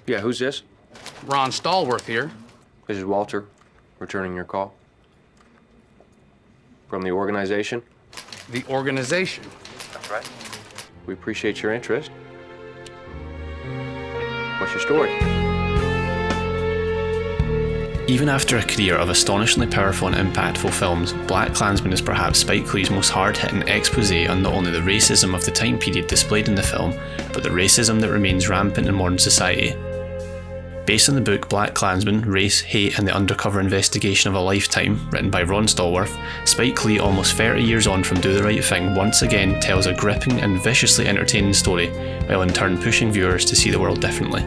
Yeah, who's this? Ron Stallworth here. This is Walter, returning your call. From the organization? The organization. That's right. We appreciate your interest. What's your story? Even after a career of astonishingly powerful and impactful films, Blackkklansman is perhaps Spike Lee's most hard-hitting exposé on not only the racism of the time period displayed in the film, but the racism that remains rampant in modern society. Based on the book Blackkklansman, Race, Hate and the Undercover Investigation of a Lifetime, written by Ron Stallworth, Spike Lee, almost 30 years on from Do the Right Thing, once again tells a gripping and viciously entertaining story, while in turn pushing viewers to see the world differently.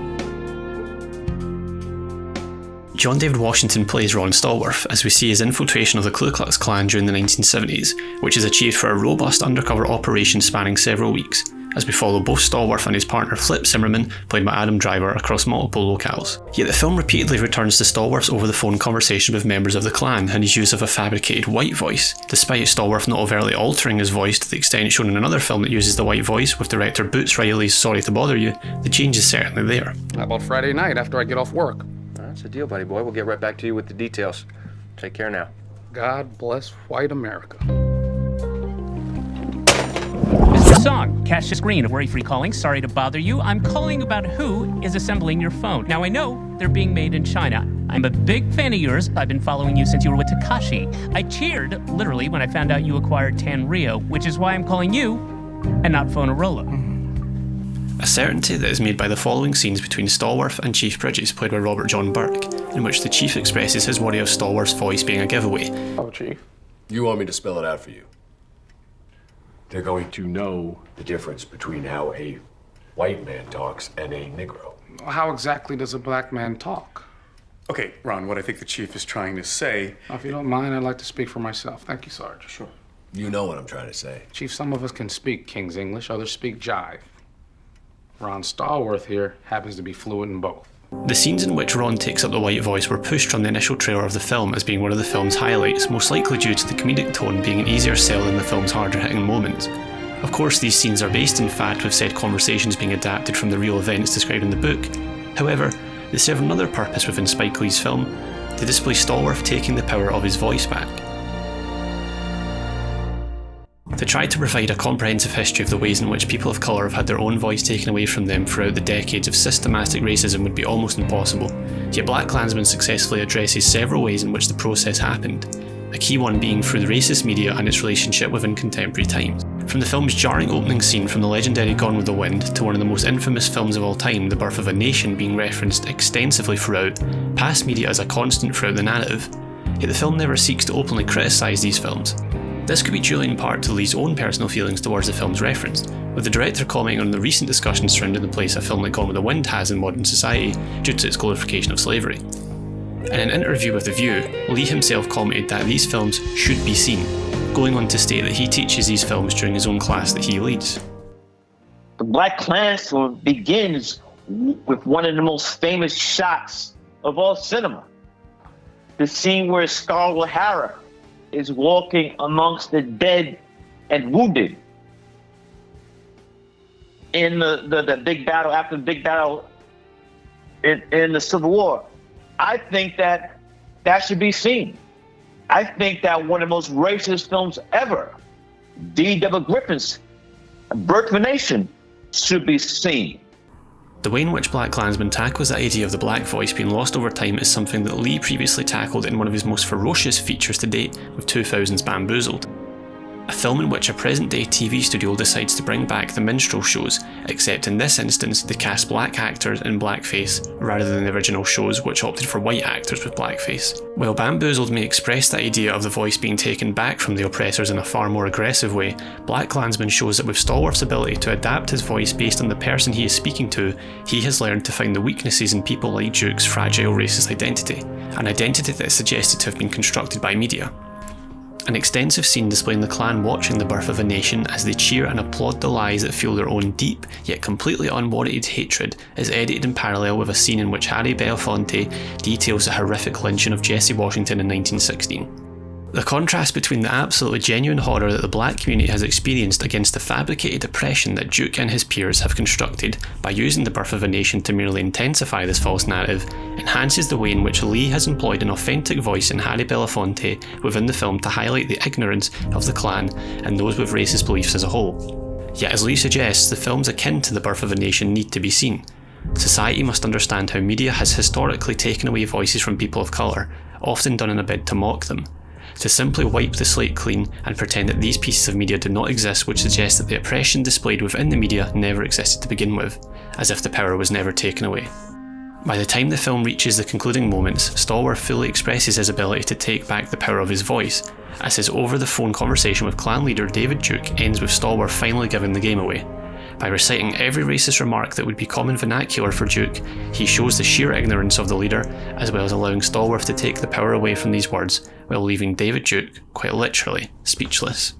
John David Washington plays Ron Stallworth as we see his infiltration of the Ku Klux Klan during the 1970s, which is achieved for a robust undercover operation spanning several weeks, as we follow both Stallworth and his partner Flip Zimmerman, played by Adam Driver, across multiple locales. Yet the film repeatedly returns to Stallworth's over-the-phone conversation with members of the Klan and his use of a fabricated white voice, despite Stallworth not overtly altering his voice to the extent shown in another film that uses the white voice with director Boots Riley's Sorry to Bother You. The change is certainly there. How about Friday night after I get off work? That's a deal, buddy boy. We'll get right back to you with the details. Take care now. God bless white America. Mr. Song, Cassius Green of Worry-Free Calling. Sorry to bother you. I'm calling about who is assembling your phone. Now, I know they're being made in China. I'm a big fan of yours. I've been following you since you were with Takashi. I cheered, literally, when I found out you acquired Tanrio, which is why I'm calling you and not Phonarola. A certainty that is made by the following scenes between Stallworth and Chief Bridges, played by Robert John Burke, in which the Chief expresses his worry of Stallworth's voice being a giveaway. Oh, Chief. You want me to spell it out for you? They're going to know the difference between how a white man talks and a Negro. How exactly does a black man talk? Okay, Ron, what I think the chief is trying to say... If you don't mind, I'd like to speak for myself. Thank you, Sarge. Sure. You know what I'm trying to say. Chief, some of us can speak King's English, others speak jive. Ron Stallworth here happens to be fluent in both. The scenes in which Ron takes up the white voice were pushed from the initial trailer of the film as being one of the film's highlights, most likely due to the comedic tone being an easier sell than the film's harder-hitting moments. Of course, these scenes are based in fact with said conversations being adapted from the real events described in the book. However, they serve another purpose within Spike Lee's film, to display Stallworth taking the power of his voice back. To try to provide a comprehensive history of the ways in which people of colour have had their own voice taken away from them throughout the decades of systematic racism would be almost impossible, yet Blackkklansman successfully addresses several ways in which the process happened, a key one being through the racist media and its relationship within contemporary times. From the film's jarring opening scene from the legendary Gone with the Wind to one of the most infamous films of all time, The Birth of a Nation, being referenced extensively throughout, past media is a constant throughout the narrative, yet the film never seeks to openly criticise these films. This could be due in part to Lee's own personal feelings towards the film's reference, with the director commenting on the recent discussions surrounding the place a film like Gone with the Wind has in modern society due to its glorification of slavery. In an interview with The View, Lee himself commented that these films should be seen, going on to state that he teaches these films during his own class that he leads. The Blackkklansman begins with one of the most famous shots of all cinema. The scene where Scarlett O'Hara is walking amongst the dead and wounded in the big battle, after the big battle in the Civil War. I think that should be seen. I think that one of the most racist films ever, D. W. Griffin's Birth of a Nation, should be seen. The way in which Blackkklansman tackles the idea of the black voice being lost over time is something that Lee previously tackled in one of his most ferocious features to date with 2000's Bamboozled, a film in which a present-day TV studio decides to bring back the minstrel shows, except in this instance they cast black actors in blackface rather than the original shows which opted for white actors with blackface. While Bamboozled may express the idea of the voice being taken back from the oppressors in a far more aggressive way, Blackkklansman shows that with Stallworth's ability to adapt his voice based on the person he is speaking to, he has learned to find the weaknesses in people like Duke's fragile racist identity, an identity that is suggested to have been constructed by media. An extensive scene displaying the Klan watching The Birth of a Nation as they cheer and applaud the lies that fuel their own deep, yet completely unwarranted hatred is edited in parallel with a scene in which Harry Belafonte details the horrific lynching of Jesse Washington in 1916. The contrast between the absolutely genuine horror that the black community has experienced against the fabricated oppression that Duke and his peers have constructed by using the birth of a nation to merely intensify this false narrative enhances the way in which Lee has employed an authentic voice in Harry Belafonte within the film to highlight the ignorance of the Klan and those with racist beliefs as a whole. Yet as Lee suggests, the films akin to The Birth of a Nation need to be seen. Society must understand how media has historically taken away voices from people of colour, often done in a bid to mock them. To simply wipe the slate clean and pretend that these pieces of media do not exist would suggest that the oppression displayed within the media never existed to begin with, as if the power was never taken away. By the time the film reaches the concluding moments, Stallworth fully expresses his ability to take back the power of his voice, as his over-the-phone conversation with Klan leader David Duke ends with Stallworth finally giving the game away. By reciting every racist remark that would be common vernacular for Duke, he shows the sheer ignorance of the leader, as well as allowing Stallworth to take the power away from these words, while leaving David Duke, quite literally, speechless.